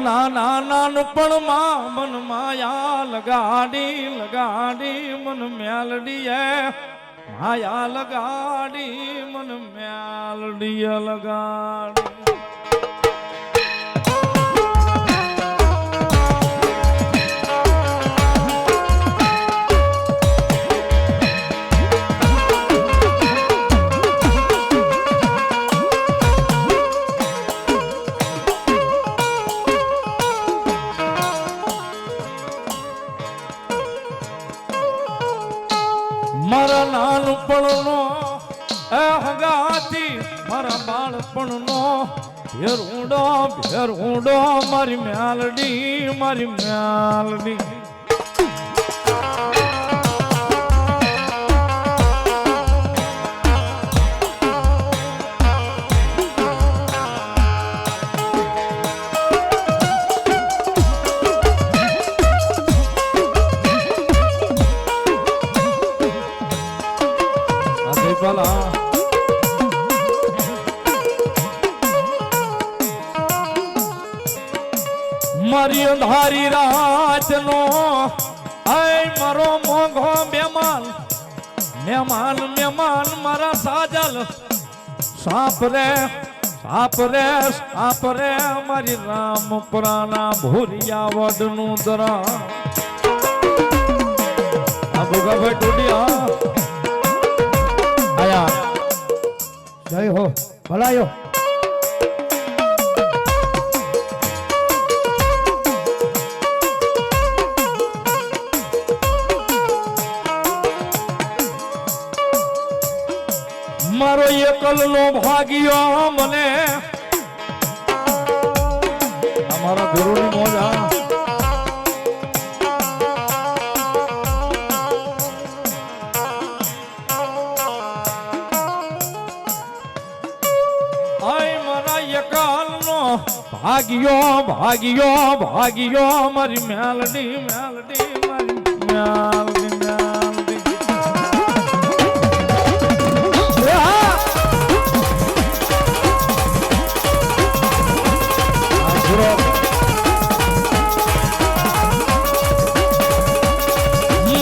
નાના નાનપણમાં મન માયા લગાડી મન મેલડીએ માયા લગાડી મન મેલડીએ લગાડી. મારા નાનપણનો હંગાતી મારા બાળપણનો ભેરુંડો મારી મ્યાલડી મારી અંધારી રાતનો આય મારો મોંઘો મહેમાન મારા સાજલ સાપ રે મારી રામપુરાના ભૂરિયા વડનું દરા આ ભોગાભાઈ ટોડિયા આયા જય હો ભલાયો. મારો એકલનો ભાગ્યો મને અમારા ગુરુની મોજા આય મારા એકલનો ભાગ્યો મારી મેલડી મારી મેલડી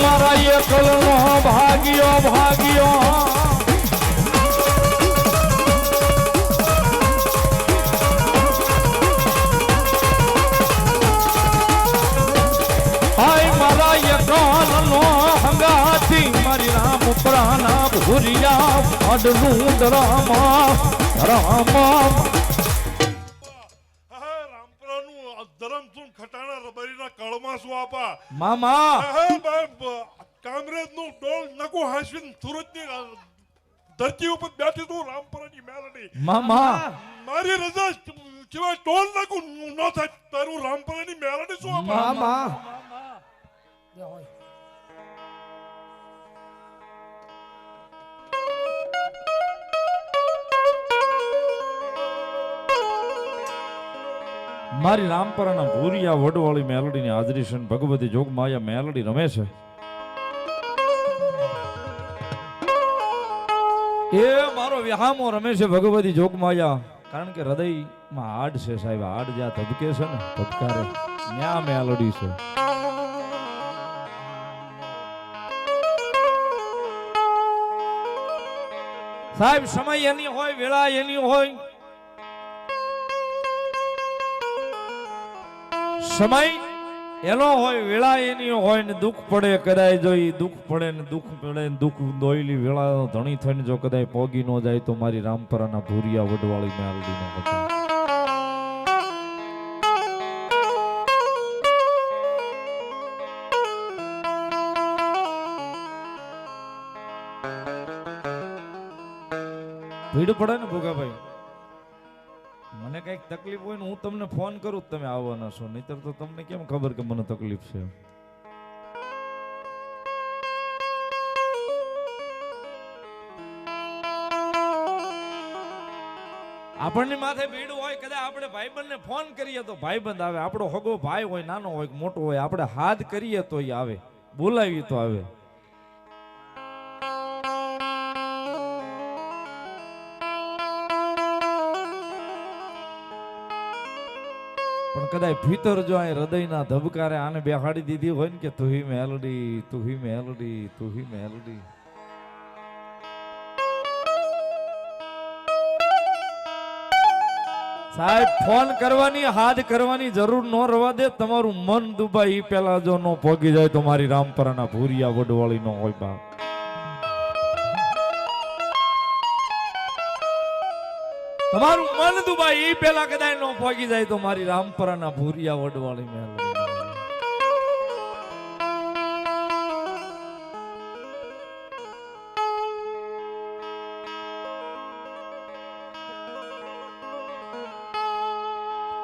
મારા એકલનો ભાગ્યો હાય મારા એકલનો હંગાતી મારી રામપુરાના ભૂરિયા અડનું દરામા મામા કામરેજ નું ડોલ નકો હાશવીન સુરત ની ધરતી ઉપર બેઠી તું રામપુરાની મેલડી મામા મારી રજા સિવાય ટોલ નકો ન થાય તારું રામપુરાની મેલડી શું આપા મામા મારી રામપરાના ભૂરિયા વડવાળી મેલડીની હાજરી છે. ભગવતી જોગમાયા મેલડી રમે છે. એ મારો વિહામો રમે છે ભગવતી જોગમાયા, કારણ કે હૃદયમાં હાડ છે સાહેબ. હાડ જ્યાં ધબકે છે ને ધબકારે ન્યા મેલડી છે. સાહેબ સમય એની હોય, વેળા એની હોય. સમય એનો હોય, વેળા એની હોય ને દુઃખ પડે કદાય જો દુઃખ પડે ને દુઃખ દોયલી વેળા ધણી થઈને જો કદાય પોગી ન જાય તો મારી રામપરાના ભૂરિયા વડવાળી મેલડી નો હતો. ભીડ પડે ને ભોગાભાઈ, મને કઈક તકલીફ હોય ને હું તમને ફોન કરું તમે આવવાના છો, નહીતર તો તમને કેમ ખબર કે મને તકલીફ છે. આપણની માથે ભીડ હોય, કદાચ આપણે ભાઈબંધને ફોન કરીએ તો ભાઈબંધ આવે. આપણો હગો ભાઈ હોય, નાનો હોય મોટો હોય, આપણે હાથ કરીએ તો એ આવે, બોલાવીએ તો આવે. પણ કદાચ ભીતર જો આ હૃદયના ધબકારે આને બેહાડી દીધી હોય ને કે તું હી મેલોડી, તું હી મેલોડી, તું હી મેલોડી. સાહેબ ફોન કરવાની હાથ કરવાની જરૂર ન રવા દે. તમારું મન દુબાઈ ઈ પેલા જો નો પોગી જાય તો મારી રામપરાના ભૂરિયા વડવાળી નો હોય બાપ. તમારું મન દુબાઈ ઈ પેલા કદાચ નો પોગી જાય તો મારી રામપરાના ભૂરિયા વડવાળી મેલડી.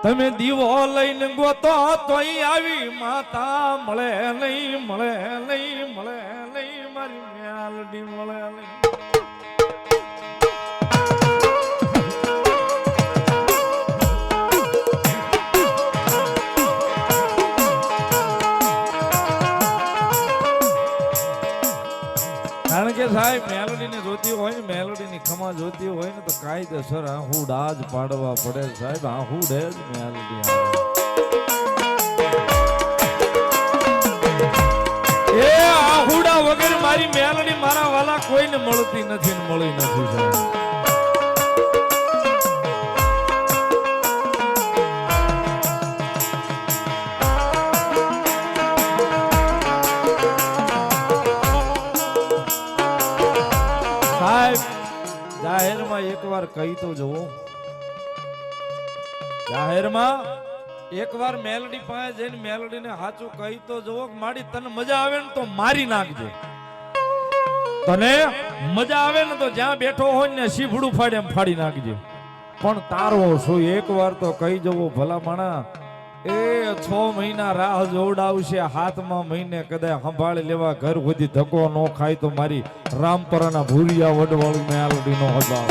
તમે દીવો લઈને ગોતો તોય આવી માતા મળે નહીં, મળે નહીં, મળે નહીં, મારી મેલડી મળે નહીં. કારણ કે સાહેબ મેલોડી ને જોતી હોય ને, મેલોડી ની ખમા જોતી હોય ને તો કાયદેસર આહુડા જ પાડવા પડે સાહેબ. આહુડે જ મેલોડી આવે. એ આહુડા વગર મારી મેલોડી મારા વાલા કોઈને મળતી નથી ને મળી નથી સાહેબ. જાહેરમાં એકવાર કહી તો જવો, જાહેરમાં એકવાર મેલડી પાસે જઈને મેલડીને સાચું કહી તો જવો કે માડી તને મજા આવે ને તો મારી નાખજે. તને મજા આવે ને તો જ્યાં બેઠો હોય ને શીફડું ફાડે એમ ફાડી નાખજે. પણ તારો શું એકવાર તો કહી જવો ભલા માણા. એ 6 મહિના રાહ જોવડાવશે, 7મા મહિને કદાચ સંભાળી લેવા ઘર સુધી ધક્કો ન ખાય તો મારી રામપરાના ભૂરિયા વડવાળી મેલડી નો હજાર.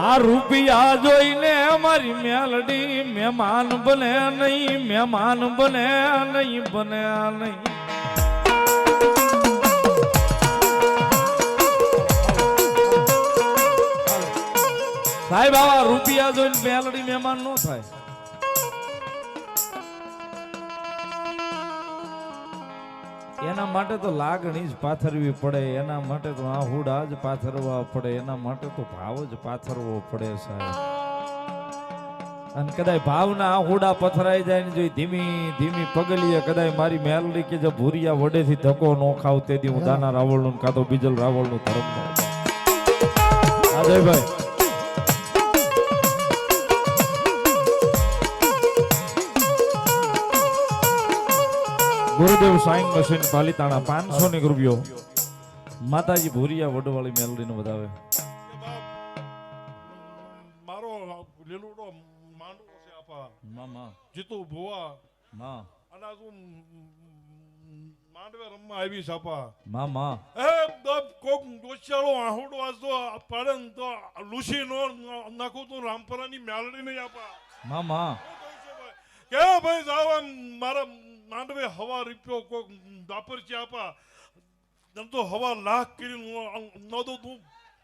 આ રૂપિયા જોઈને મારી મેલડી મહેમાન બને નહીં, મહેમાન બને નહીં, બને નહીં. સાહેબ આવા રૂપિયા જોઈને મેલડી મહેમાન નો થાય. એના માટે તો લાગણી જ પાથરવી પડે, એના માટે તો આહુડા જ પાથરવા પડે, એના માટે તો ભાવ જ પાથરવો પડે સાહેબ. અને કદાચ ભાવના આહુડા પથરાઈ જાય ને જો ધીમી ધીમી પગલીએ કદાચ મારી મેલડી કે જો ભૂરિયા વડેથી ધક્કો નો ખાવ તે દી હું દાના રાવળનું કાં તો બીજલ રાવળનું ધર્મ અજયભાઈ. ગુરુદેવ સાઈન મશીન પાલિતાણા 500 રૂપિયો માતાજી ભૂરિયા વડવાળી મેલડી નો વધાવે. મારો લીલુડો માંડવો છે આપા મામા જીતુ ભુવા માં અને તું માંડવે રમવા આવી છાપા મામા એ કોક દોસ્યાળો આહુડો વાંચતો પડે ને તો લૂસી નો નાખું તો રામપરાની મેલડી નહીં આપા મામા કે ભાઈ જાવ મારા માંડવે હવા રૂપિયો કોક દાપર છે આપા એમ તો હવા લાખ કરી ન તો તું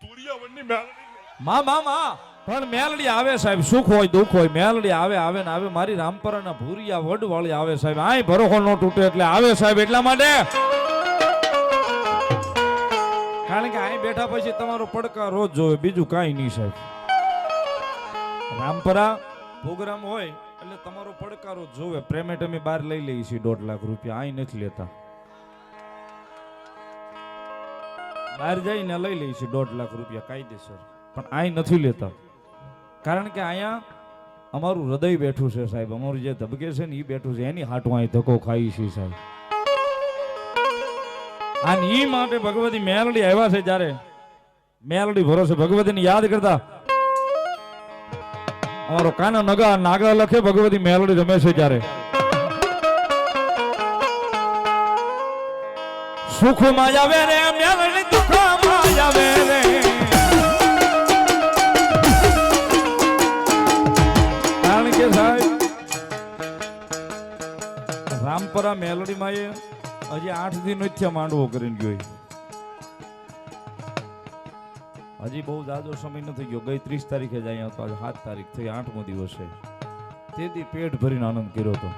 તુરિયા વડની મેલડી મામા પણ મેલડી આવે સાહેબ. સુખ હોય દુઃખ હોય મેલડી આવે આવે ને આવે. મારી રામપરાના ભૂરિયા વડવાળી આવે સાહેબ. આય ભરોખો નો તૂટે એટલે આવે સાહેબ. એટલા માટે કારણ કે અહીં બેઠા પછી તમારો પડકાર રોજ જોવે, બીજું કાંઈ નહીં સાહેબ. રામપરા પ્રોગ્રામ હોય એટલે તમારો પડકારો જોવે. પેમેન્ટ અમે બહાર લઈ લઈએ છીએ 1.5 લાખ રૂપિયા, અહીં નથી લેતા. બહાર જઈને લઈ લઈએ છીએ 1.5 લાખ રૂપિયા કાયદેસર, પણ અહીં નથી લેતા. કારણ કે અહીંયા અમારું હૃદય બેઠું છે સાહેબ. અમારું જે ધબકે છે ને એ બેઠું છે, એની હાટું અહીં ધક્કો ખાઈ છે સાહેબ. અને ઈ માટે ભગવતી મેલડી આવ્યા છે. જ્યારે મેલડી ભરોસે ભગવતીને યાદ કરતા અમારો કાના નગા નાગા લખે ભગવતી મેલડી રમે છે ત્યારે સુખમાં આવે રે મેલડી દુઃખમાં આવે રે કારણ કે સાહેબ રામપરા મેલડી માં હજી 8 દિન થયા માંડવો કરીને ગયો હજી બહુ જાજો સમય નથી ગયો ગઈ 30 તારીખે જ અહીંયા હતો આજે 7 તારીખ થઈ 8મો દિવસ છે તેથી પેટ ભરીને આનંદ કર્યો હતો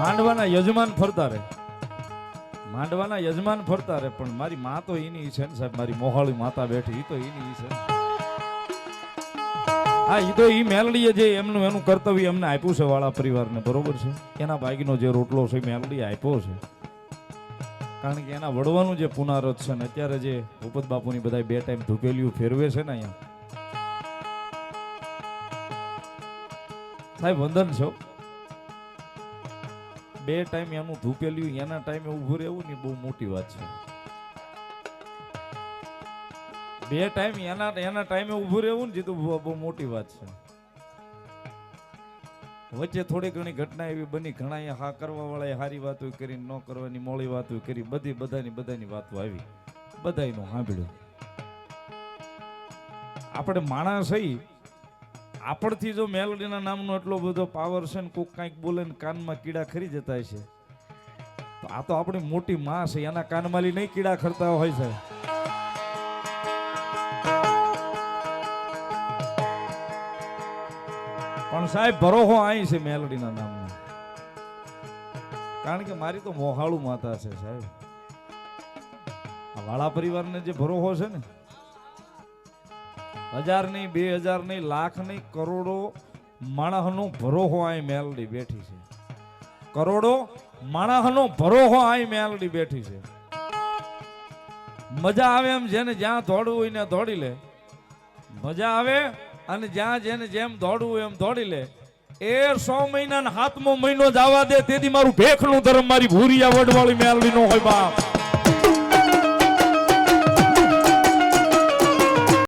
માંડવાના યજમાન ફરતા રહે પણ મારી માં તો એની છે ને સાહેબ મારી મોહાળી માતા બેઠી એ તો એની છે હા એ તો ઈ મેલડીએ જે એનું કર્તવ્ય એમને આપ્યું છે વાળા પરિવારને બરોબર છે એના ભાગનો જે રોટલો છે મેલડીએ આપ્યો છે કારણ કે એના વડવાનું જે પુનારત છે ને અત્યારે જે ભૂપત બાપુની બધા 2 ટાઈમ ધૂપેલિયું ફેરવે છે ને અહીંયા સાહેબ વંદન છો 2 ટાઈમ એનું ધૂપેલિયું એના ટાઈમે ઊભું રહેવું ને બહુ મોટી વાત છે 2 ટાઈમ એના ટાઈમે ઊભું રહેવું ને જે તો બહુ મોટી વાત છે વચ્ચે થોડી ઘણી ઘટના એવી બની ઘણા હા કરવા વાળા સારી વાતો કરી ન કરવાની મોળી વાતો કરી બધાની વાતો આવી બધાયનું સાંભળ્યું આપણે માણસ હઈ આપણથી જો મેલડીના નામનો એટલો બધો પાવર છે ને કોક કાંઈક બોલે ને કાનમાં કીડા ખરી જતા છે તો આ તો આપણી મોટી માં છે એના કાનમાલી નહીં કીડા ખરતા હોય છે પણ સાહેબ ભરોહો અહીં છે મેલડીના નામનો કારણ કે મારી તો મોહાળું માતા છે સાહેબ આ વાળા પરિવારને જે ભરોહો છે ને 1000 નહીં 2000 નહીં લાખ નહીં કરોડો માણસનો ભરોહો અહીં મેલડી બેઠી છે કરોડો માણસનો ભરોહો અહીં મેલડી બેઠી છે મજા આવે એમ જેને જ્યાં દોડવું હોય ને દોડી લે મજા આવે અને જ્યાં જેને જેમ દોડવું એમ દોડી લે એ 100 મહિના 7મો મહિનો જવા દે તેથી મારું ભેખનું ધર્મ મારી ભૂરિયા વડવાળી મેલડી નો હોય બાપ